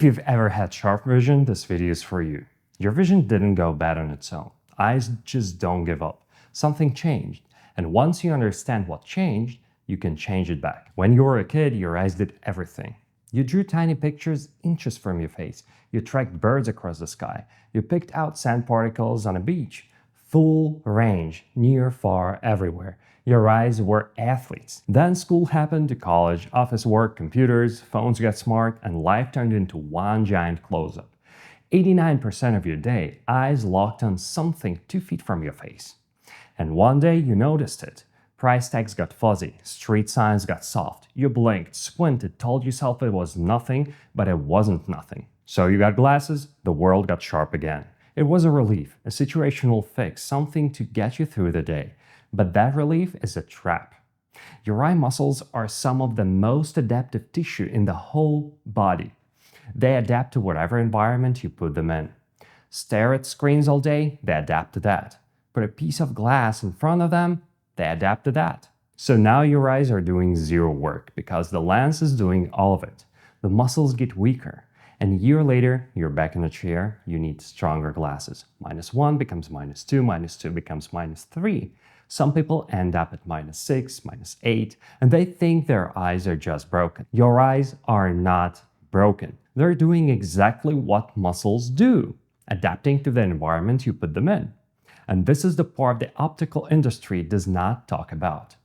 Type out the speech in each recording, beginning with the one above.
If you've ever had sharp vision, this video is for you. Your vision didn't go bad on its own. Eyes just don't give up. Something changed. And once you understand what changed, you can change it back. When you were a kid, your eyes did everything. You drew tiny pictures inches from your face. You tracked birds across the sky. You picked out sand particles on a beach. Full range, near, far, everywhere. Your eyes were athletes. Then school happened to college, office work, computers, phones got smart, and life turned into one giant close-up. 89% of your day, eyes locked on something 2 feet from your face. And one day you noticed it. Price tags got fuzzy, street signs got soft. You blinked, squinted, told yourself it was nothing, but it wasn't nothing. So you got glasses, the world got sharp again. It was a relief, a situational fix, something to get you through the day. But that relief is a trap. Your eye muscles are some of the most adaptive tissue in the whole body. They adapt to whatever environment you put them in. Stare at screens all day, they adapt to that. Put a piece of glass in front of them, they adapt to that. So now your eyes are doing zero work because the lens is doing all of it. The muscles get weaker. And a year later, you're back in a chair, you need stronger glasses. -1 becomes -2, -2 becomes -3. Some people end up at -6, -8, and they think their eyes are just broken. Your eyes are not broken. They're doing exactly what muscles do, adapting to the environment you put them in. And this is the part the optical industry does not talk about.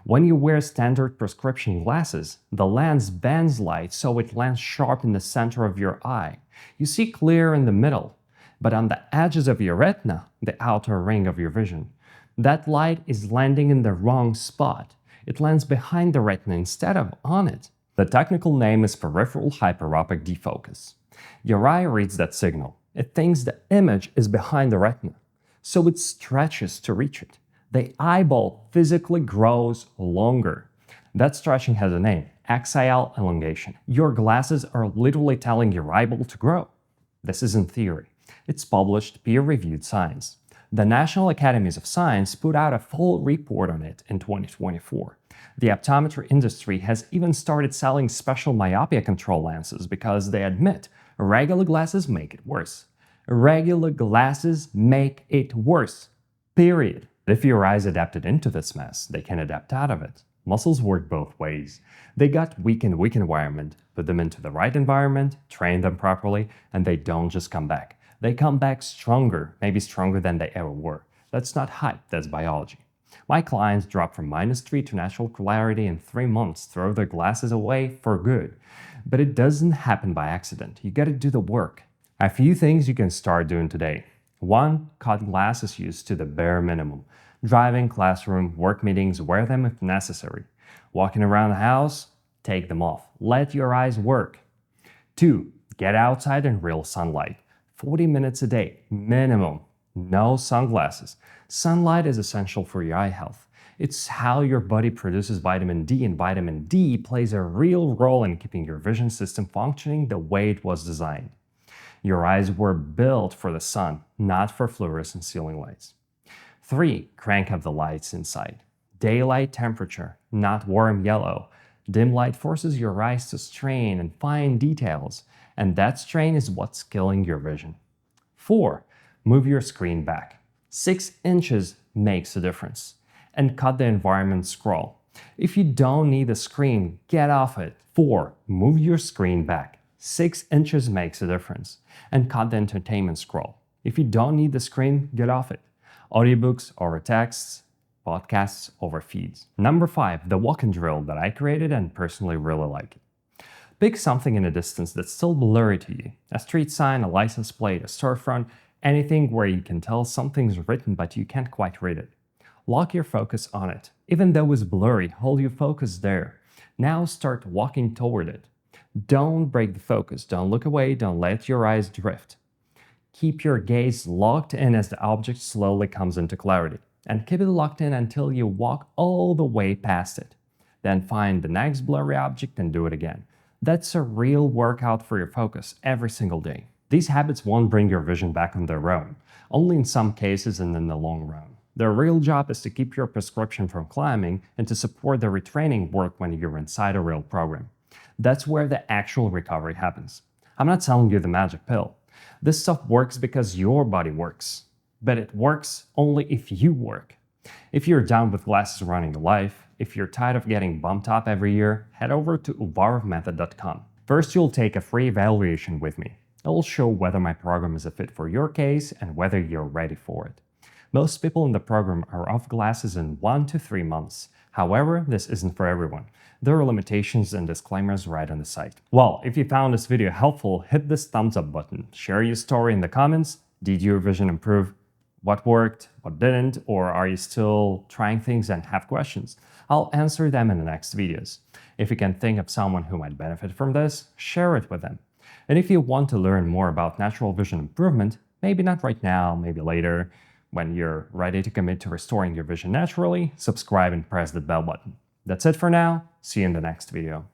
When you wear standard prescription glasses, the lens bends light so it lands sharp in the center of your eye. You see clear in the middle, but on the edges of your retina, the outer ring of your vision, that light is landing in the wrong spot. It lands behind the retina instead of on it. The technical name is peripheral hyperopic defocus. Your eye reads that signal. It thinks the image is behind the retina, so it stretches to reach it. The eyeball physically grows longer. That stretching has a name, axial elongation. Your glasses are literally telling your eyeball to grow. This isn't theory. It's published, peer-reviewed science. The National Academies of Science put out a full report on it in 2024. The optometry industry has even started selling special myopia control lenses because they admit regular glasses make it worse. Regular glasses make it worse. Period. If your eyes adapted into this mess, they can adapt out of it. Muscles work both ways. They got weak in weak environment, put them into the right environment, train them properly, and they don't just come back. They come back stronger, maybe stronger than they ever were. That's not hype, that's biology. My clients drop from -3 to natural clarity in 3 months, throw their glasses away for good. But it doesn't happen by accident. You gotta do the work. A few things you can start doing today. 1. Cut glasses use to the bare minimum. Driving, classroom, work meetings, wear them if necessary. Walking around the house, take them off. Let your eyes work. 2. Get outside in real sunlight. 40 minutes a day, minimum. No sunglasses. Sunlight is essential for your eye health. It's how your body produces vitamin D, and vitamin D plays a real role in keeping your vision system functioning the way it was designed. Your eyes were built for the sun, not for fluorescent ceiling lights. 3. Crank up the lights inside. Daylight temperature, not warm yellow. Dim light forces your eyes to strain and find details, and that strain is what's killing your vision. 4. Move your screen back. 6 inches makes a difference. And cut the environment scroll. If you don't need the screen, get off it. 4. Move your screen back. 6 inches makes a difference. And cut the entertainment scroll. If you don't need the screen, get off it. Audiobooks over texts, podcasts over feeds. Number 5, the walk-in drill that I created and personally really like it. Pick something in a distance that's still blurry to you. A street sign, a license plate, a storefront, anything where you can tell something's written but you can't quite read it. Lock your focus on it. Even though it's blurry, hold your focus there. Now start walking toward it. Don't break the focus. Don't look away. Don't let your eyes drift. Keep your gaze locked in as the object slowly comes into clarity. And keep it locked in until you walk all the way past it. Then find the next blurry object and do it again. That's a real workout for your focus every single day. These habits won't bring your vision back on their own, only in some cases and in the long run. Their real job is to keep your prescription from climbing and to support the retraining work when you're inside a real program. That's where the actual recovery happens. I'm not telling you the magic pill. This stuff works because your body works. But it works only if you work. If you're down with glasses running your life, if you're tired of getting bumped up every year, head over to uvarovmethod.com. First, you'll take a free evaluation with me. It'll show whether my program is a fit for your case and whether you're ready for it. Most people in the program are off glasses in 1 to 3 months. However, this isn't for everyone. There are limitations and disclaimers right on the site. Well, if you found this video helpful, hit this thumbs up button. Share your story in the comments. Did your vision improve? What worked? What didn't? Or are you still trying things and have questions? I'll answer them in the next videos. If you can think of someone who might benefit from this, share it with them. And if you want to learn more about natural vision improvement, maybe not right now, maybe later, when you're ready to commit to restoring your vision naturally, subscribe and press the bell button. That's it for now. See you in the next video.